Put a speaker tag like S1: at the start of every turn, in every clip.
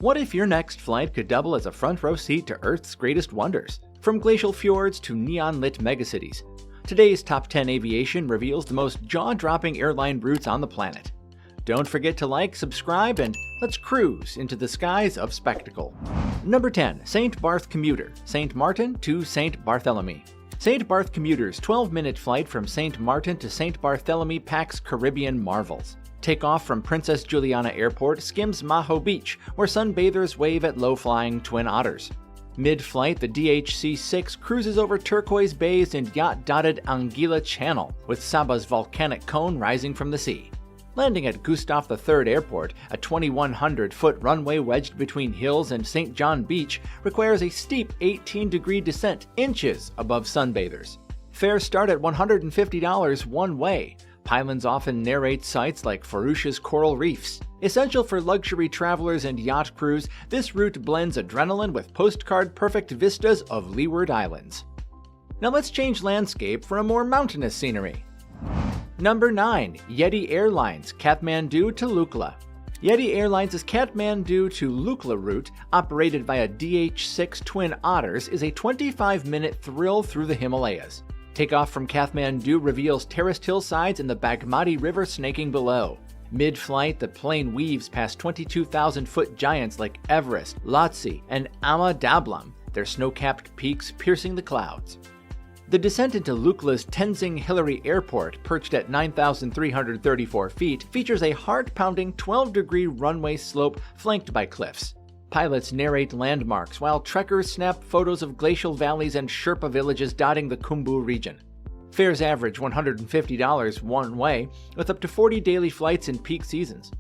S1: What if your next flight could double as a front row seat to Earth's greatest wonders? From glacial fjords to neon-lit megacities. Today's Top 10 Aviation reveals the most jaw-dropping airline routes on the planet. Don't forget to like, subscribe, and let's cruise into the skies of spectacle. Number 10. St. Barth Commuter, St. Martin to St. Barthélemy. St. Barth Commuter's 12-minute flight from St. Martin to St. Barthélemy packs Caribbean marvels. Take off from Princess Juliana Airport skims Maho Beach, where sunbathers wave at low-flying twin otters. Mid-flight, the DHC-6 cruises over turquoise bays and yacht-dotted Anguilla Channel, with Saba's volcanic cone rising from the sea. Landing at Gustav III Airport, a 2,100-foot runway wedged between hills and St. John Beach, requires a steep 18-degree descent inches above sunbathers. Fares start at $150 one way. Pilots often narrate sights like Farouche's coral reefs. Essential for luxury travelers and yacht crews, this route blends adrenaline with postcard-perfect vistas of Leeward Islands. Now let's change landscape for a more mountainous scenery. Number 9. Yeti Airlines, Kathmandu to Lukla. Yeti Airlines' Kathmandu to Lukla route, operated by a DH-6 Twin Otters, is a 25-minute thrill through the Himalayas. Takeoff from Kathmandu reveals terraced hillsides and the Bagmati River snaking below. Mid-flight, the plane weaves past 22,000-foot giants like Everest, Lhotse, and Ama Dablam, their snow-capped peaks piercing the clouds. The descent into Lukla's Tenzing Hillary Airport, perched at 9,334 feet, features a heart-pounding 12-degree runway slope flanked by cliffs. Pilots narrate landmarks, while trekkers snap photos of glacial valleys and Sherpa villages dotting the Khumbu region. Fares average $150 one way, with up to 40 daily flights in peak seasons.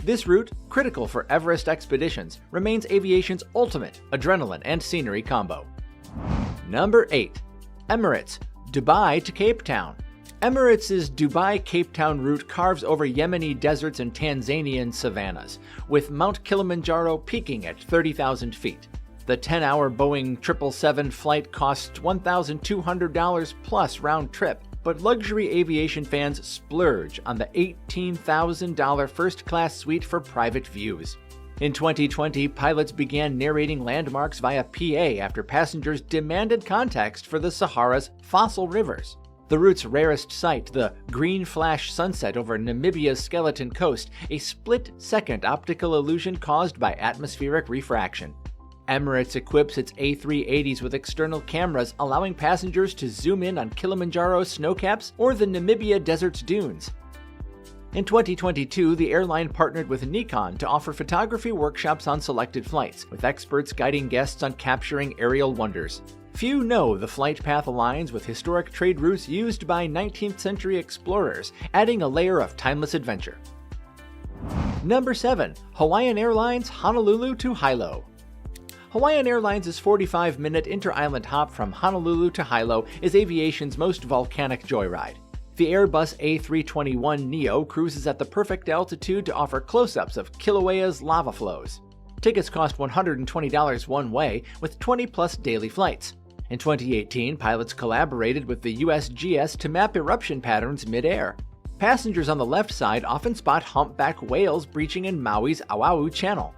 S1: This route, critical for Everest expeditions, remains aviation's ultimate adrenaline and scenery combo. Number 8. Emirates, Dubai to Cape Town. Emirates' Dubai-Cape Town route carves over Yemeni deserts and Tanzanian savannas, with Mount Kilimanjaro peaking at 30,000 feet. The 10-hour Boeing 777 flight costs $1,200 plus round trip, but luxury aviation fans splurge on the $18,000 first-class suite for private views. In 2020, pilots began narrating landmarks via PA after passengers demanded context for the Sahara's fossil rivers. The route's rarest sight, the green flash sunset over Namibia's skeleton coast, a split-second optical illusion caused by atmospheric refraction. Emirates equips its A380s with external cameras, allowing passengers to zoom in on Kilimanjaro's snowcaps or the Namibia desert's dunes. In 2022, the airline partnered with Nikon to offer photography workshops on selected flights, with experts guiding guests on capturing aerial wonders. Few know the flight path aligns with historic trade routes used by 19th century explorers, adding a layer of timeless adventure. Number 7. Hawaiian Airlines Honolulu to Hilo. Hawaiian Airlines' 45-minute inter-island hop from Honolulu to Hilo is aviation's most volcanic joyride. The Airbus A321neo cruises at the perfect altitude to offer close-ups of Kilauea's lava flows. Tickets cost $120 one way, with 20-plus daily flights. In 2018, pilots collaborated with the USGS to map eruption patterns mid-air. Passengers on the left side often spot humpback whales breaching in Maui's Oahu Channel.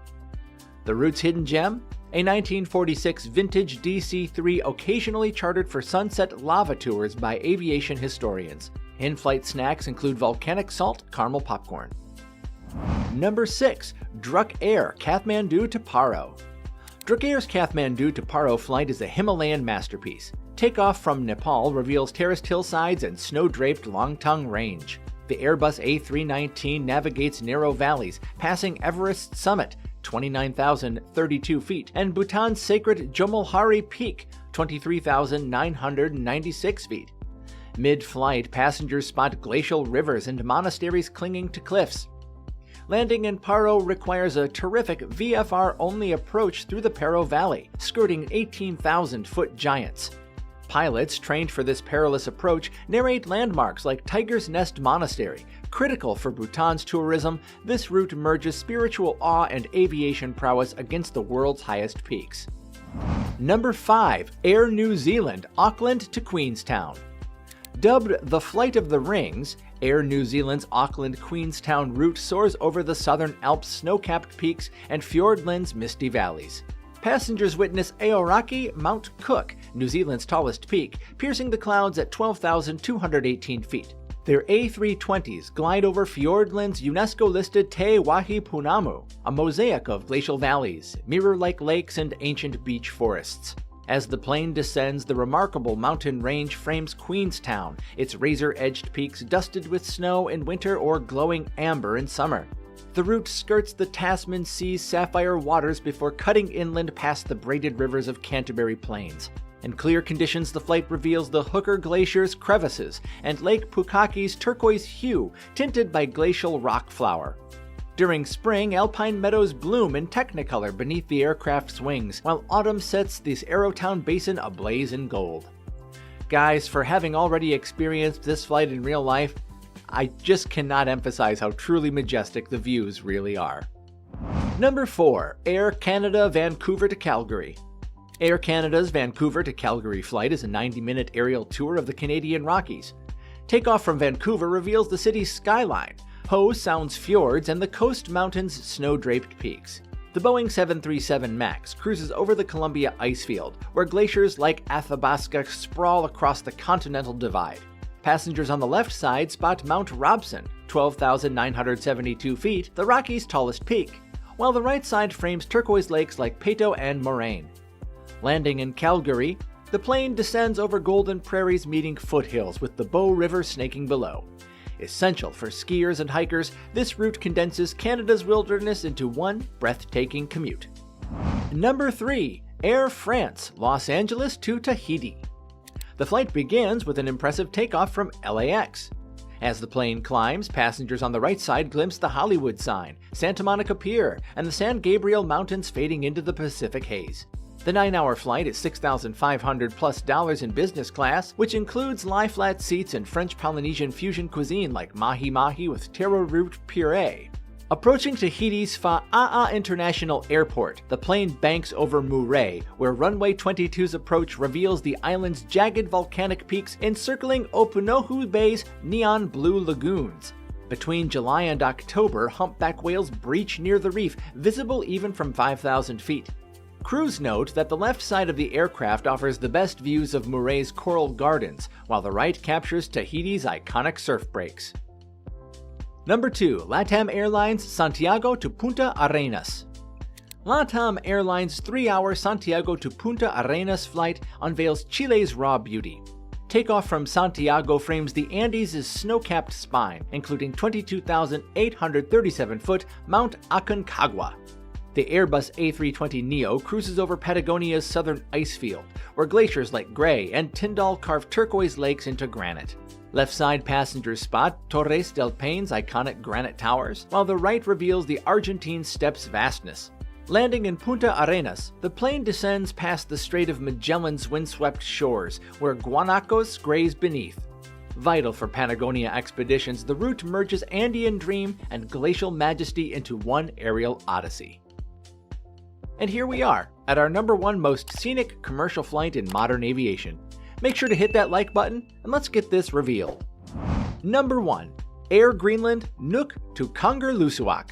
S1: The route's hidden gem? A 1946 vintage DC-3 occasionally chartered for sunset lava tours by aviation historians. In-flight snacks include volcanic salt caramel popcorn. Number 6. Druk Air Kathmandu to Paro. Druk Air's Kathmandu to Paro flight is a Himalayan masterpiece. Takeoff from Nepal reveals terraced hillsides and snow-draped Longtung Range. The Airbus A319 navigates narrow valleys, passing Everest's summit, 29,032 feet, and Bhutan's sacred Jomolhari Peak, 23,996 feet. Mid-flight, passengers spot glacial rivers and monasteries clinging to cliffs. Landing in Paro requires a terrific VFR-only approach through the Paro Valley, skirting 18,000-foot giants. Pilots trained for this perilous approach narrate landmarks like Tiger's Nest Monastery. Critical for Bhutan's tourism, this route merges spiritual awe and aviation prowess against the world's highest peaks. Number 5. Air New Zealand, Auckland to Queenstown. Dubbed the Flight of the Rings, Air New Zealand's Auckland-Queenstown route soars over the Southern Alps' snow-capped peaks and Fiordland's misty valleys. Passengers witness Aoraki Mount Cook, New Zealand's tallest peak, piercing the clouds at 12,218 feet. Their A320s glide over Fiordland's UNESCO-listed Te Wahi Pounamu, a mosaic of glacial valleys, mirror-like lakes, and ancient beech forests. As the plane descends, the remarkable mountain range frames Queenstown, its razor-edged peaks dusted with snow in winter or glowing amber in summer. The route skirts the Tasman Sea's sapphire waters before cutting inland past the braided rivers of Canterbury Plains. In clear conditions, the flight reveals the Hooker Glacier's crevices and Lake Pukaki's turquoise hue, tinted by glacial rock flour. During spring, alpine meadows bloom in technicolor beneath the aircraft's wings, while autumn sets this Arrowtown Basin ablaze in gold. Guys, for having already experienced this flight in real life, I just cannot emphasize how truly majestic the views really are. Number 4. Air Canada Vancouver to Calgary. Air Canada's Vancouver to Calgary flight is a 90-minute aerial tour of the Canadian Rockies. Takeoff from Vancouver reveals the city's skyline, Howe Sound's fjords, and the Coast Mountains' snow-draped peaks. The Boeing 737 MAX cruises over the Columbia icefield, where glaciers like Athabasca sprawl across the Continental Divide. Passengers on the left side spot Mount Robson, 12,972 feet, the Rockies' tallest peak, while the right side frames turquoise lakes like Peyto and Moraine. Landing in Calgary, the plane descends over Golden Prairie's meeting foothills with the Bow River snaking below. Essential for skiers and hikers, this route condenses Canada's wilderness into one breathtaking commute. Number 3. Air France, Los Angeles to Tahiti. The flight begins with an impressive takeoff from LAX. As the plane climbs, passengers on the right side glimpse the Hollywood sign, Santa Monica Pier, and the San Gabriel Mountains fading into the Pacific haze. The 9-hour flight is $6,500+ in business class, which includes lie-flat seats and French Polynesian fusion cuisine like mahi-mahi with taro root puree. Approaching Tahiti's Fa'a'a International Airport, the plane banks over Murray, where runway 22's approach reveals the island's jagged volcanic peaks encircling Opunohu Bay's neon blue lagoons. Between July and October, humpback whales breach near the reef, visible even from 5,000 feet. Crews note that the left side of the aircraft offers the best views of Murray's coral gardens, while the right captures Tahiti's iconic surf breaks. Number 2. Latam Airlines Santiago to Punta Arenas. Latam Airlines' 3-hour Santiago to Punta Arenas flight unveils Chile's raw beauty. Takeoff from Santiago frames the Andes' snow-capped spine, including 22,837-foot Mount Aconcagua. The Airbus A320neo cruises over Patagonia's southern icefield, where glaciers like Gray and Tyndall carve turquoise lakes into granite. Left side passengers spot Torres del Paine's iconic granite towers, while the right reveals the Argentine steppes' vastness. Landing in Punta Arenas, the plane descends past the Strait of Magellan's windswept shores, where guanacos graze beneath. Vital for Patagonia expeditions, the route merges Andean dream and glacial majesty into one aerial odyssey. And here we are, at our number 1 most scenic commercial flight in modern aviation. Make sure to hit that like button, and let's get this revealed. Number 1. Air Greenland Nuuk to 𝐾𝐭.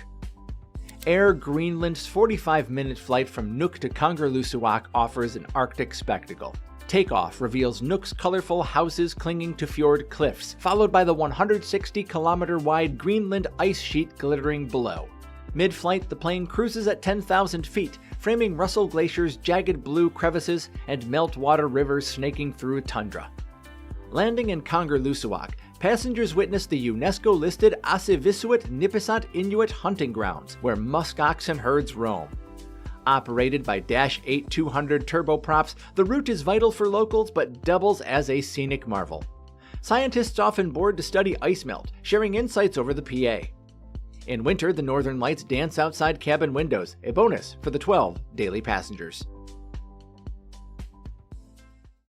S1: Air Greenland's 45-minute flight from Nuuk to 𝐾𝐭 offers an Arctic spectacle. Takeoff reveals Nuuk's colorful houses clinging to fjord cliffs, followed by the 160-kilometer-wide Greenland ice sheet glittering below. Mid-flight, the plane cruises at 10,000 feet, framing Russell Glacier's jagged blue crevices and meltwater rivers snaking through tundra. Landing in 𝐾𝐭, passengers witness the UNESCO-listed 𝐼𝐸𝐵𝐸𝐿𝐿 Nipissat Inuit hunting grounds, where musk oxen herds roam. Operated by Dash 8-200 turboprops, the route is vital for locals but doubles as a scenic marvel. Scientists often board to study ice melt, sharing insights over the PA. In winter, the northern lights dance outside cabin windows, a bonus for the 12 daily passengers.